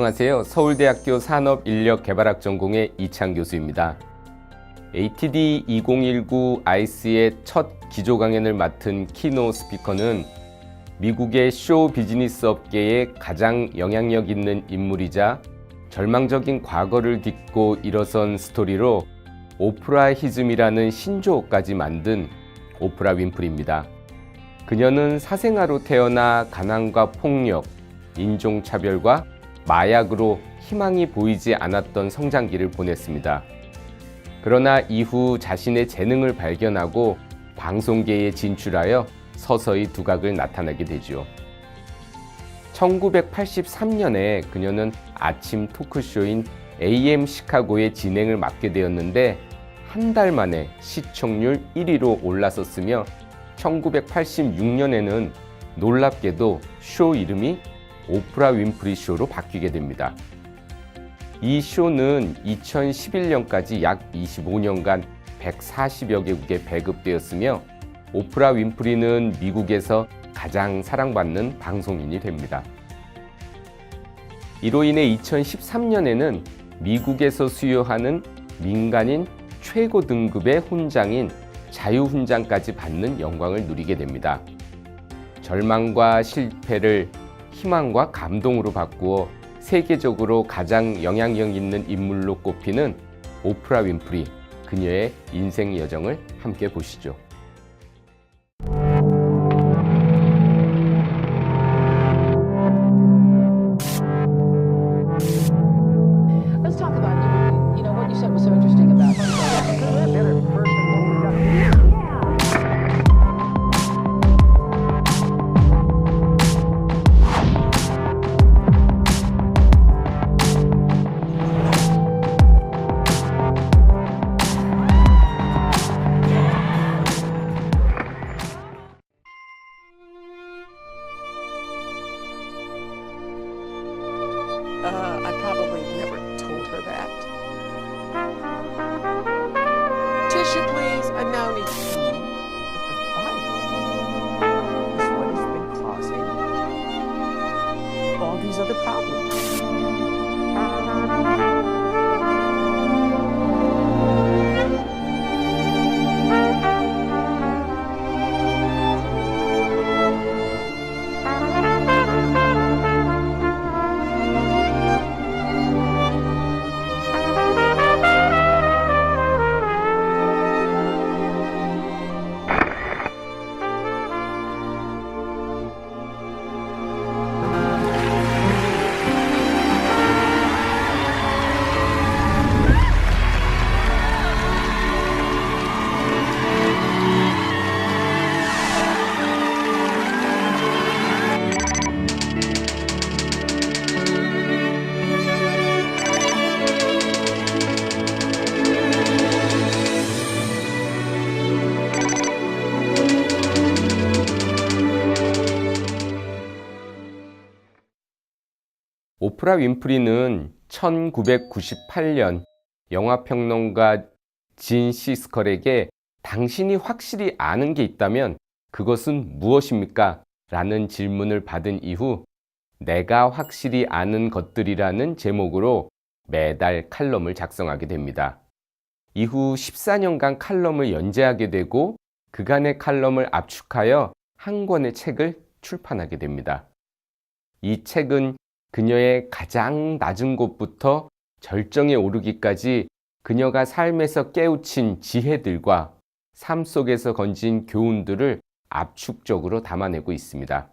안녕하세요. 서울대학교 산업인력개발학 전공의 이창 교수입니다. ATD 2019 아이스의 첫 기조 강연을 맡은 키노 스피커는 미국의 쇼 비즈니스 업계에 가장 영향력 있는 인물이자 절망적인 과거를 딛고 일어선 스토리로 오프라히즘이라는 신조어까지 만든 오프라 윈프리입니다. 그녀는 사생아로 태어나 가난과 폭력, 인종차별과 마약으로 희망이 보이지 않았던 성장기를 보냈습니다. 그러나 이후 자신의 재능을 발견하고 방송계에 진출하여 서서히 두각을 나타내게 되죠. 1983년에 그녀는 아침 토크쇼인 AM 시카고의 진행을 맡게 되었는데 한 달 만에 시청률 1위로 올라섰으며 1986년에는 놀랍게도 쇼 이름이 오프라 윈프리 쇼로 바뀌게 됩니다. 이 쇼는 2011년까지 약 25년간 140여 개국에 배급되었으며 오프라 윈프리는 미국에서 가장 사랑받는 방송인이 됩니다. 이로 인해 2013년에는 미국에서 수여하는 민간인 최고 등급의 훈장인 자유훈장까지 받는 영광을 누리게 됩니다. 절망과 실패를 희망과 감동으로 바꾸어 세계적으로 가장 영향력 있는 인물로 꼽히는 오프라 윈프리, 그녀의 인생 여정을 함께 보시죠. Let's talk about what you said was so interesting about I probably never told her that. Tissue, please. I now need tissue. It's what has been causing all these other problems. 오프라 윈프리는 1998년 영화평론가 진 시스컬에게 당신이 확실히 아는 게 있다면 그것은 무엇입니까? 라는 질문을 받은 이후 내가 확실히 아는 것들이라는 제목으로 매달 칼럼을 작성하게 됩니다. 이후 14년간 칼럼을 연재하게 되고 그간의 칼럼을 압축하여 한 권의 책을 출판하게 됩니다. 이 책은 그녀의 가장 낮은 곳부터 절정에 오르기까지 그녀가 삶에서 깨우친 지혜들과 삶 속에서 건진 교훈들을 압축적으로 담아내고 있습니다.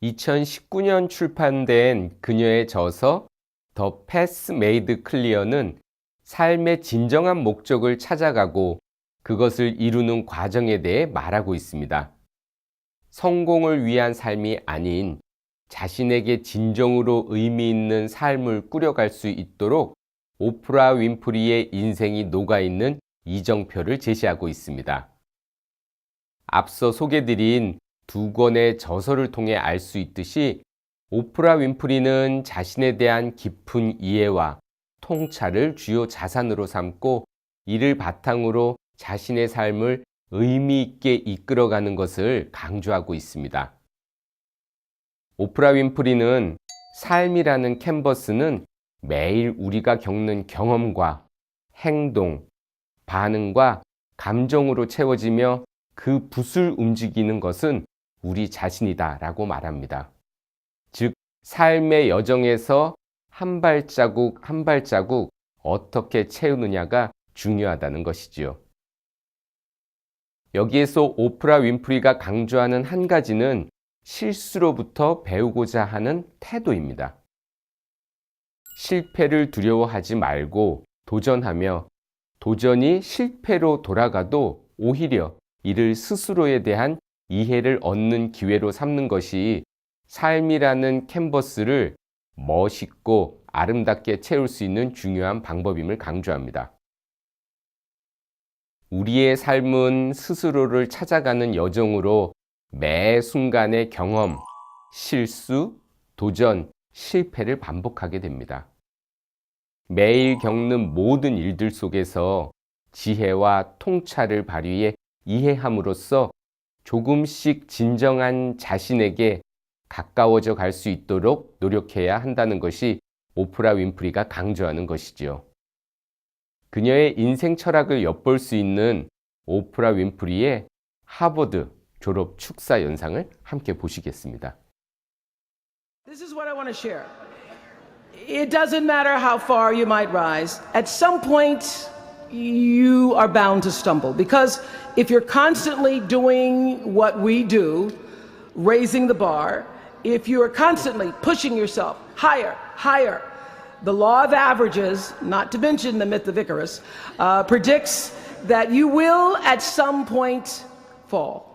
2019년 출판된 그녀의 저서 The Path Made Clear는 삶의 진정한 목적을 찾아가고 그것을 이루는 과정에 대해 말하고 있습니다. 성공을 위한 삶이 아닌 자신에게 진정으로 의미 있는 삶을 꾸려갈 수 있도록 오프라 윈프리의 인생이 녹아있는 이정표를 제시하고 있습니다. 앞서 소개드린 두 권의 저서를 통해 알 수 있듯이 오프라 윈프리는 자신에 대한 깊은 이해와 통찰을 주요 자산으로 삼고 이를 바탕으로 자신의 삶을 의미 있게 이끌어가는 것을 강조하고 있습니다. 오프라 윈프리는 삶이라는 캔버스는 매일 우리가 겪는 경험과 행동, 반응과 감정으로 채워지며 그 붓을 움직이는 것은 우리 자신이다 라고 말합니다. 즉, 삶의 여정에서 한 발자국 한 발자국 어떻게 채우느냐가 중요하다는 것이지요. 여기에서 오프라 윈프리가 강조하는 한 가지는 실수로부터 배우고자 하는 태도입니다. 실패를 두려워하지 말고 도전하며 도전이 실패로 돌아가도 오히려 이를 스스로에 대한 이해를 얻는 기회로 삼는 것이 삶이라는 캔버스를 멋있고 아름답게 채울 수 있는 중요한 방법임을 강조합니다. 우리의 삶은 스스로를 찾아가는 여정으로 매 순간의 경험, 실수, 도전, 실패를 반복하게 됩니다. 매일 겪는 모든 일들 속에서 지혜와 통찰을 발휘해 이해함으로써 조금씩 진정한 자신에게 가까워져 갈 수 있도록 노력해야 한다는 것이 오프라 윈프리가 강조하는 것이지요. 그녀의 인생 철학을 엿볼 수 있는 오프라 윈프리의 하버드 졸업 축사 영상을 함께 보시겠습니다. This is what I want to share. It doesn't matter how far you might rise. At some point, you are bound to stumble. Because if you're constantly doing what we do, raising the bar, if you are constantly pushing yourself higher, higher, the law of averages, not to mention the myth of Icarus, predicts that you will at some point fall.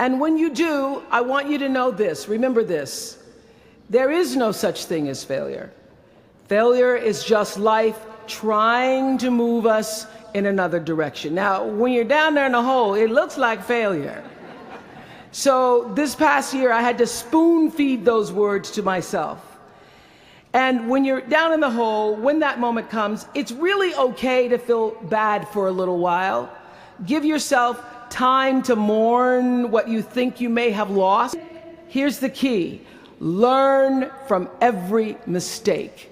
And when you do, I want you to know this, remember this. There is no such thing as failure. Failure is just life trying to move us in another direction. Now, when you're down there in the hole, it looks like failure. So this past year, I had to spoon feed those words to myself. And when you're down in the hole, when that moment comes, it's really okay to feel bad for a little while. Give yourself time to mourn what you think you may have lost. Here's the key. Learn from every mistake,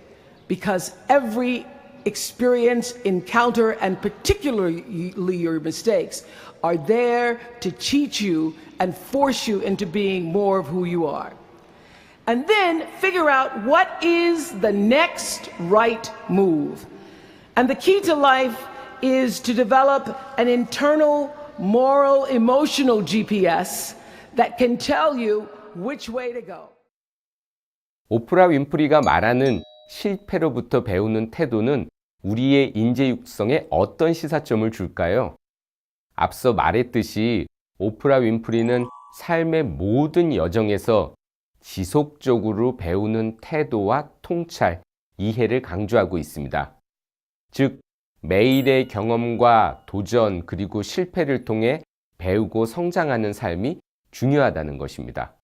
because every experience, encounter, and particularly your mistakes are there to teach you and force you into being more of who you are. And then figure out what is the next right move. And the key to life is to develop an internal moral, emotional GPS that can tell you which way to go. 오프라 윈프리가 말하는 실패로부터 배우는 태도는 우리의 인재 육성에 어떤 시사점을 줄까요? 앞서 말했듯이 오프라 윈프리는 삶의 모든 여정에서 지속적으로 배우는 태도와 통찰, 이해를 강조하고 있습니다. 즉, 매일의 경험과 도전 그리고 실패를 통해 배우고 성장하는 삶이 중요하다는 것입니다.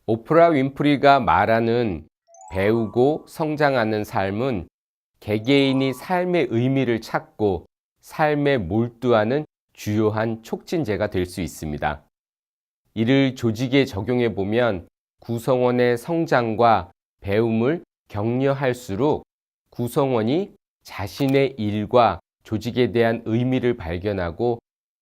오프라 윈프리가 말하는 배우고 성장하는 삶은 개개인이 삶의 의미를 찾고 삶에 몰두하는 주요한 촉진제가 될 수 있습니다. 이를 조직에 적용해 보면 구성원의 성장과 배움을 격려할수록 구성원이 자신의 일과 조직에 대한 의미를 발견하고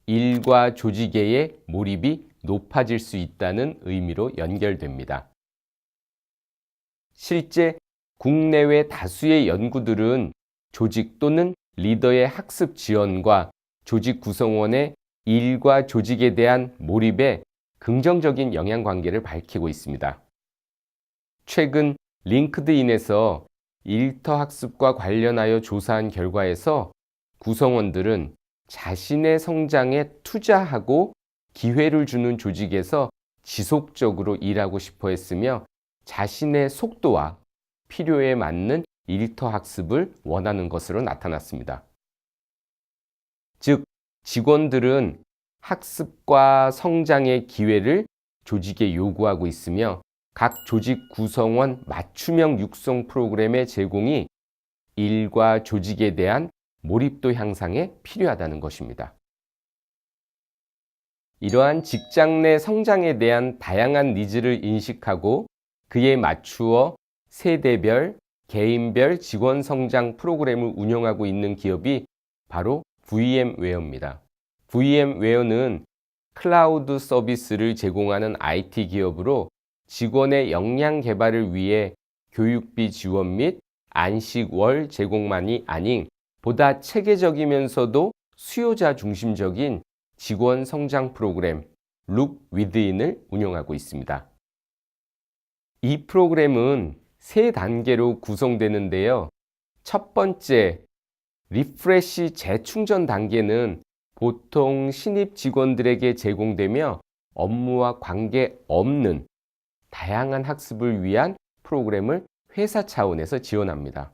일과 조직의 몰입이 높아질 수 있다는 의미로 연결됩니다. 실제 국내외 다수의 연구들은 조직 또는 리더의 학습 지원과 조직 구성원의 일과 조직에 대한 몰입에 긍정적인 영향관계를 밝히고 있습니다. 최근 링크드인에서 일터 학습과 관련하여 조사한 결과에서 구성원들은 자신의 성장에 투자하고 기회를 주는 조직에서 지속적으로 일하고 싶어 했으며 자신의 속도와 필요에 맞는 일터 학습을 원하는 것으로 나타났습니다. 즉, 직원들은 학습과 성장의 기회를 조직에 요구하고 있으며 각 조직 구성원 맞춤형 육성 프로그램의 제공이 일과 조직에 대한 몰입도 향상에 필요하다는 것입니다. 이러한 직장 내 성장에 대한 다양한 니즈를 인식하고 그에 맞추어 세대별, 개인별 직원 성장 프로그램을 운영하고 있는 기업이 바로 VM웨어입니다. VM웨어는 클라우드 서비스를 제공하는 IT 기업으로 직원의 역량 개발을 위해 교육비 지원 및 안식월 제공만이 아닌 보다 체계적이면서도 수요자 중심적인 직원 성장 프로그램 Look Within을 운영하고 있습니다. 이 프로그램은 세 단계로 구성되는데요. 첫 번째, 리프레시 재충전 단계는 보통 신입 직원들에게 제공되며 업무와 관계없는 다양한 학습을 위한 프로그램을 회사 차원에서 지원합니다.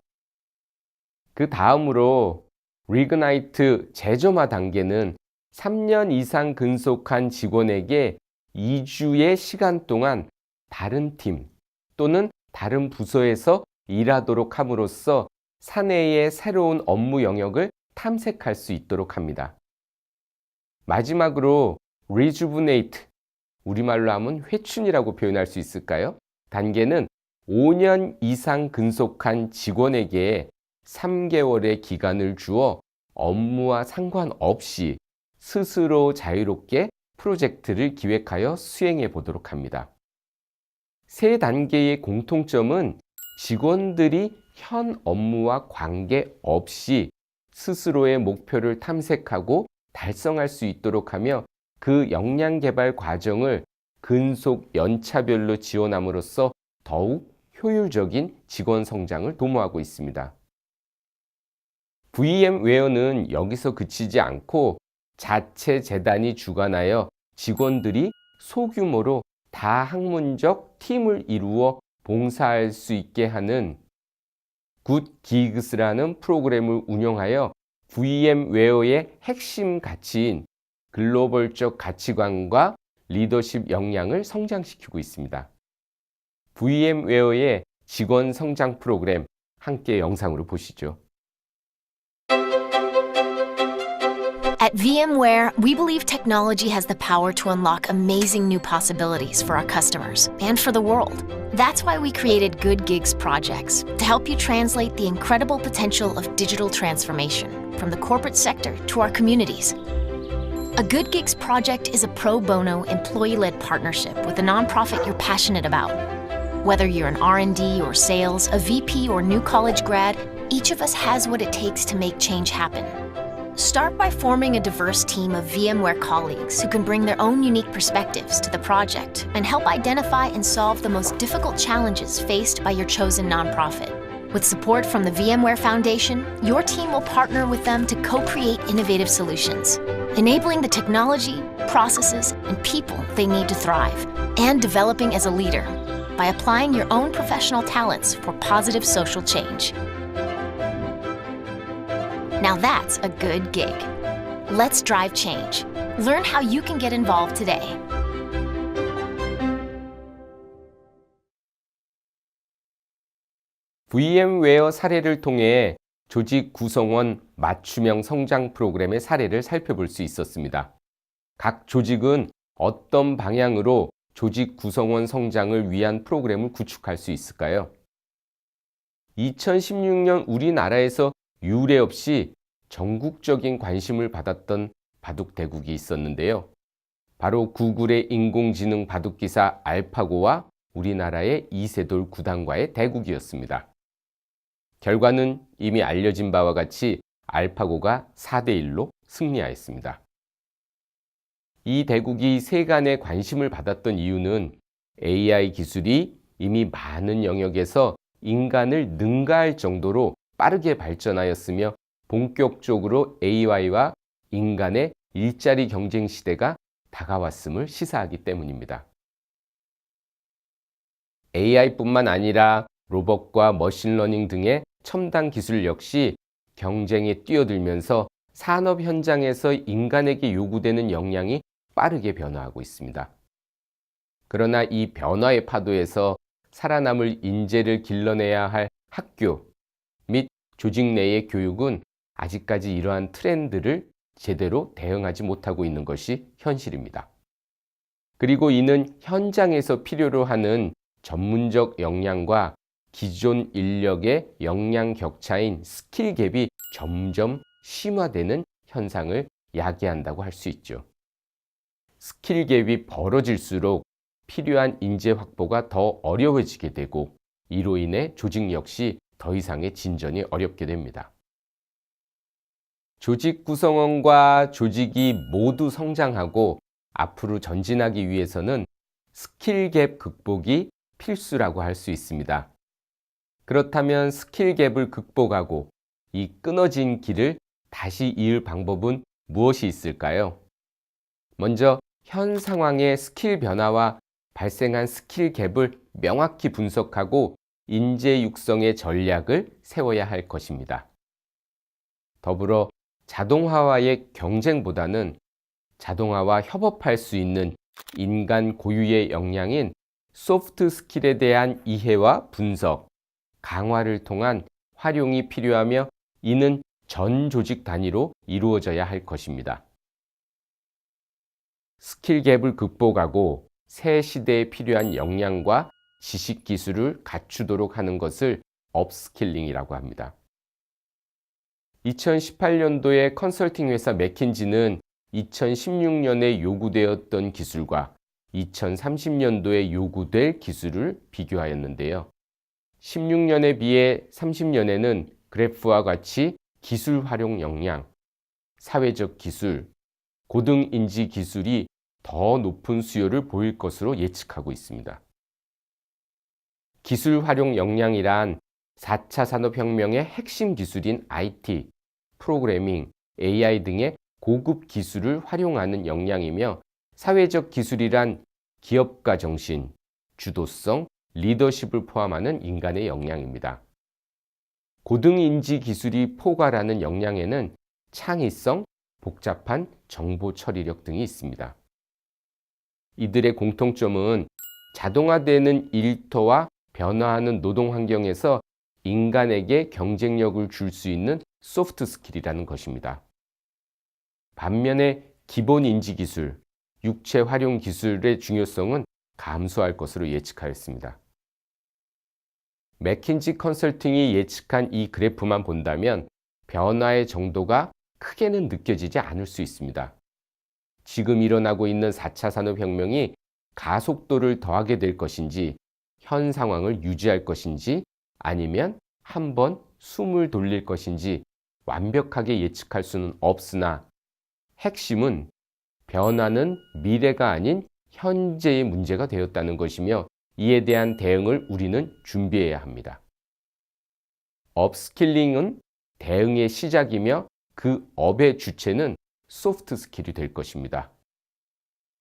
그 다음으로 리그나이트 재점화 단계는 3년 이상 근속한 직원에게 2주의 시간 동안 다른 팀 또는 다른 부서에서 일하도록 함으로써 사내의 새로운 업무 영역을 탐색할 수 있도록 합니다. 마지막으로 rejuvenate, 우리말로 하면 회춘이라고 표현할 수 있을까요? 단계는 5년 이상 근속한 직원에게 3개월의 기간을 주어 업무와 상관없이 스스로 자유롭게 프로젝트를 기획하여 수행해 보도록 합니다. 세 단계의 공통점은 직원들이 현 업무와 관계없이 스스로의 목표를 탐색하고 달성할 수 있도록 하며 그 역량 개발 과정을 근속 연차별로 지원함으로써 더욱 효율적인 직원 성장을 도모하고 있습니다. VM웨어는 여기서 그치지 않고 자체 재단이 주관하여 직원들이 소규모로 다학문적 팀을 이루어 봉사할 수 있게 하는 굿기그스라는 프로그램을 운영하여 VM웨어의 핵심 가치인 글로벌적 가치관과 리더십 역량을 성장시키고 있습니다. VM웨어의 직원 성장 프로그램 함께 영상으로 보시죠. At VMware, we believe technology has the power to unlock amazing new possibilities for our customers and for the world. That's why we created Good Gigs projects to help you translate the incredible potential of digital transformation from the corporate sector to our communities. A Good Gigs project is a pro bono employee-led partnership with a nonprofit you're passionate about. Whether you're an R&D or sales, a VP or new college grad, each of us has what it takes to make change happen. Start by forming a diverse team of VMware colleagues who can bring their own unique perspectives to the project and help identify and solve the most difficult challenges faced by your chosen nonprofit. With support from the VMware Foundation, your team will partner with them to co-create innovative solutions, enabling the technology, processes, and people they need to thrive, and developing as a leader by applying your own professional talents for positive social change. Now that's a good gig. Let's drive change. Learn how you can get involved today. VM웨어 사례를 통해 조직 구성원 맞춤형 성장 프로그램의 사례를 살펴볼 수 있었습니다. 각 조직은 어떤 방향으로 조직 구성원 성장을 위한 프로그램을 구축할 수 있을까요? 2016년 우리나라에서 유례 없이 전국적인 관심을 받았던 바둑 대국이 있었는데요. 바로 구글의 인공지능 바둑기사 알파고와 우리나라의 이세돌 구단과의 대국이었습니다. 결과는 이미 알려진 바와 같이 알파고가 4대1로 승리하였습니다. 이 대국이 세간의 관심을 받았던 이유는 AI 기술이 이미 많은 영역에서 인간을 능가할 정도로 빠르게 발전하였으며 본격적으로 AI와 인간의 일자리 경쟁 시대가 다가왔음을 시사하기 때문입니다. AI뿐만 아니라 로봇과 머신러닝 등의 첨단 기술 역시 경쟁에 뛰어들면서 산업 현장에서 인간에게 요구되는 역량이 빠르게 변화하고 있습니다. 그러나 이 변화의 파도에서 살아남을 인재를 길러내야 할 학교 및 조직 내의 교육은 아직까지 이러한 트렌드를 제대로 대응하지 못하고 있는 것이 현실입니다. 그리고 이는 현장에서 필요로 하는 전문적 역량과 기존 인력의 역량 격차인 스킬 갭이 점점 심화되는 현상을 야기한다고 할 수 있죠. 스킬 갭이 벌어질수록 필요한 인재 확보가 더 어려워지게 되고 이로 인해 조직 역시 더 이상의 진전이 어렵게 됩니다. 조직 구성원과 조직이 모두 성장하고 앞으로 전진하기 위해서는 스킬 갭 극복이 필수라고 할 수 있습니다. 그렇다면 스킬 갭을 극복하고 이 끊어진 길을 다시 이을 방법은 무엇이 있을까요? 먼저 현 상황의 스킬 변화와 발생한 스킬 갭을 명확히 분석하고 인재 육성의 전략을 세워야 할 것입니다. 더불어 자동화와의 경쟁보다는 자동화와 협업할 수 있는 인간 고유의 역량인 소프트 스킬에 대한 이해와 분석, 강화를 통한 활용이 필요하며 이는 전 조직 단위로 이루어져야 할 것입니다. 스킬 갭을 극복하고 새 시대에 필요한 역량과 지식 기술을 갖추도록 하는 것을 업스킬링이라고 합니다. 2018년도에 컨설팅 회사 맥킨지는 2016년에 요구되었던 기술과 2030년도에 요구될 기술을 비교하였는데요. 16년에 비해 30년에는 그래프와 같이 기술 활용 역량, 사회적 기술, 고등인지 기술이 더 높은 수요를 보일 것으로 예측하고 있습니다. 기술 활용 역량이란 4차 산업혁명의 핵심 기술인 IT, 프로그래밍, AI 등의 고급 기술을 활용하는 역량이며 사회적 기술이란 기업가 정신, 주도성, 리더십을 포함하는 인간의 역량입니다. 고등인지 기술이 포괄하는 역량에는 창의성, 복잡한 정보 처리력 등이 있습니다. 이들의 공통점은 자동화되는 일터와 변화하는 노동 환경에서 인간에게 경쟁력을 줄 수 있는 소프트 스킬이라는 것입니다. 반면에 기본 인지 기술, 육체 활용 기술의 중요성은 감소할 것으로 예측하였습니다. 맥킨지 컨설팅이 예측한 이 그래프만 본다면 변화의 정도가 크게는 느껴지지 않을 수 있습니다. 지금 일어나고 있는 4차 산업혁명이 가속도를 더하게 될 것인지, 현 상황을 유지할 것인지, 아니면 한번 숨을 돌릴 것인지 완벽하게 예측할 수는 없으나 핵심은 변화는 미래가 아닌 현재의 문제가 되었다는 것이며 이에 대한 대응을 우리는 준비해야 합니다. 업스킬링은 대응의 시작이며 그 업의 주체는 소프트 스킬이 될 것입니다.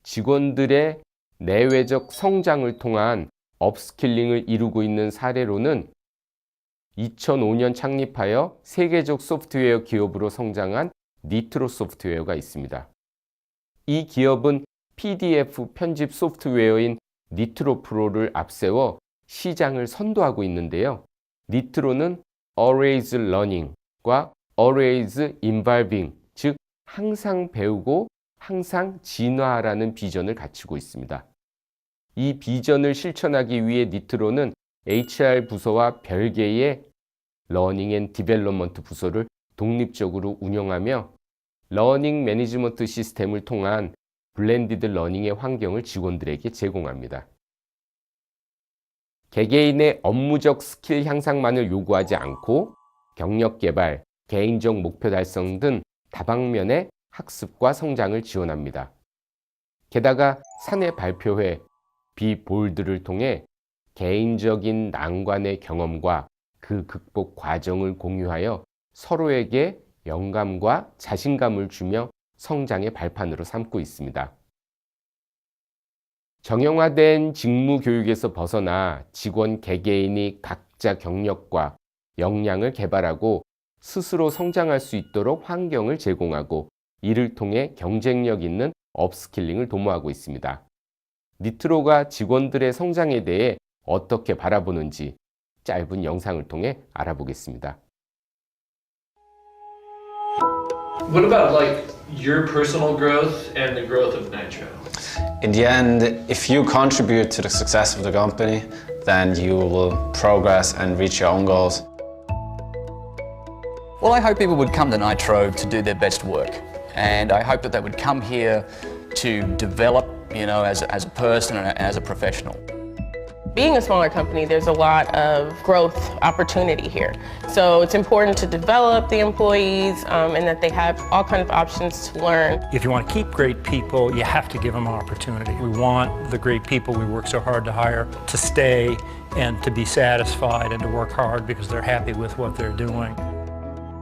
직원들의 내외적 성장을 통한 업스킬링을 이루고 있는 사례로는 2005년 창립하여 세계적 소프트웨어 기업으로 성장한 니트로 소프트웨어가 있습니다. 이 기업은 PDF 편집 소프트웨어인 니트로 프로를 앞세워 시장을 선도하고 있는데요. 니트로는 Always Learning과 Always Evolving, 즉 항상 배우고 항상 진화하라는 비전을 갖추고 있습니다. 이 비전을 실천하기 위해 니트로는 HR 부서와 별개의 러닝 앤 디벨롭먼트 부서를 독립적으로 운영하며 러닝 매니지먼트 시스템을 통한 블렌디드 러닝의 환경을 직원들에게 제공합니다. 개개인의 업무적 스킬 향상만을 요구하지 않고 경력 개발, 개인적 목표 달성 등 다방면의 학습과 성장을 지원합니다. 게다가 사내 발표회, 비볼드를 통해 개인적인 난관의 경험과 그 극복 과정을 공유하여 서로에게 영감과 자신감을 주며 성장의 발판으로 삼고 있습니다. 정형화된 직무 교육에서 벗어나 직원 개개인이 각자 경력과 역량을 개발하고 스스로 성장할 수 있도록 환경을 제공하고 이를 통해 경쟁력 있는 업스킬링을 도모하고 있습니다. 니트로가 직원들의 성장에 대해 어떻게 바라보는지 짧은 영상을 통해 알아보겠습니다. What about like your personal growth and the growth of Nitro? In the end, if you contribute to the success of the company, then you will progress and reach your own goals. Well, I hope people would come to Nitro to do their best work. And I hope that they would come here to develop, as a person and as a professional. Being a smaller company, there's a lot of growth opportunity here. So it's important to develop the employees and that they have all kinds of options to learn. If you want to keep great people, you have to give them an opportunity. We want the great people we work so hard to hire to stay and to be satisfied and to work hard because they're happy with what they're doing.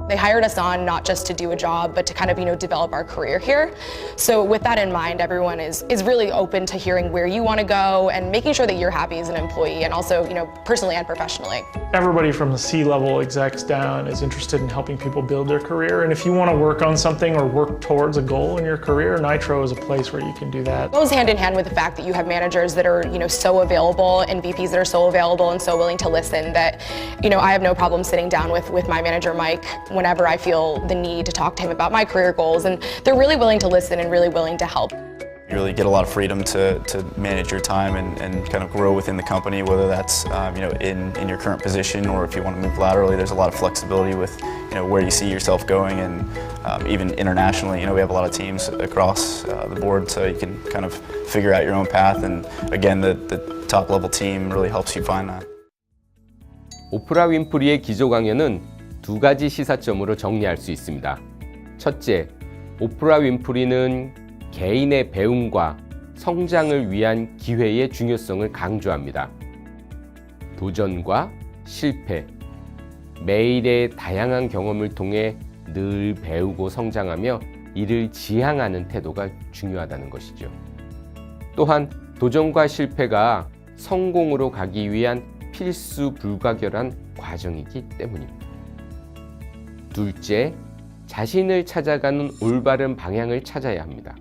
They hired us on not just to do a job, but to kind of, develop our career here. So with that in mind, everyone is really open to hearing where you want to go and making sure that you're happy as an employee and also, personally and professionally. Everybody from the C-level execs down is interested in helping people build their career. And if you want to work on something or work towards a goal in your career, Nitro is a place where you can do that. It goes hand in hand with the fact that you have managers that are, so available and VPs that are so available and so willing to listen that, I have no problem sitting down with my manager, Mike, whenever I feel the need to talk to him about my career goals, and they're really willing to listen and really willing to help. You really get a lot of freedom to manage your time and kind of grow within the company, whether that's in your current position or if you want to move laterally. There's a lot of flexibility with where you see yourself going, and even internationally, we have a lot of teams across the board, so you can kind of figure out your own path. And again, the top level team really helps you find that. 오프라 윈프리의 기조 강연은 두 가지 시사점으로 정리할 수 있습니다. 첫째, 오프라 윈프리는 개인의 배움과 성장을 위한 기회의 중요성을 강조합니다. 도전과 실패, 매일의 다양한 경험을 통해 늘 배우고 성장하며 이를 지향하는 태도가 중요하다는 것이죠. 또한 도전과 실패가 성공으로 가기 위한 필수 불가결한 과정이기 때문입니다. 둘째, 자신을 찾아가는 올바른 방향을 찾아야 합니다.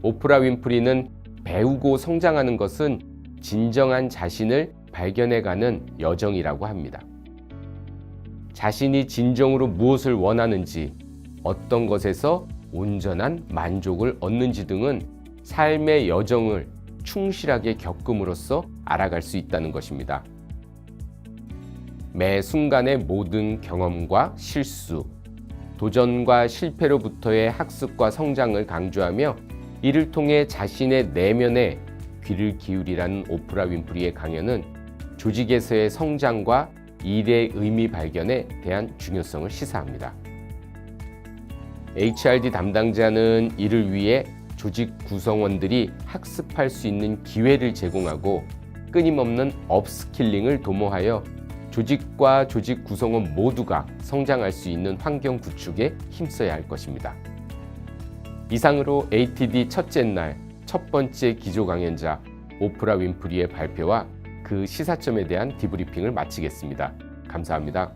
오프라 윈프리는 배우고 성장하는 것은 진정한 자신을 발견해가는 여정이라고 합니다. 자신이 진정으로 무엇을 원하는지, 어떤 것에서 온전한 만족을 얻는지 등은 삶의 여정을 충실하게 겪음으로써 알아갈 수 있다는 것입니다. 매 순간의 모든 경험과 실수, 도전과 실패로부터의 학습과 성장을 강조하며 이를 통해 자신의 내면에 귀를 기울이라는 오프라 윈프리의 강연은 조직에서의 성장과 일의 의미 발견에 대한 중요성을 시사합니다. HRD 담당자는 이를 위해 조직 구성원들이 학습할 수 있는 기회를 제공하고 끊임없는 업스킬링을 도모하여 조직과 조직 구성원 모두가 성장할 수 있는 환경 구축에 힘써야 할 것입니다. 이상으로 ATD 첫째 날 첫 번째 기조 강연자 오프라 윈프리의 발표와 그 시사점에 대한 디브리핑을 마치겠습니다. 감사합니다.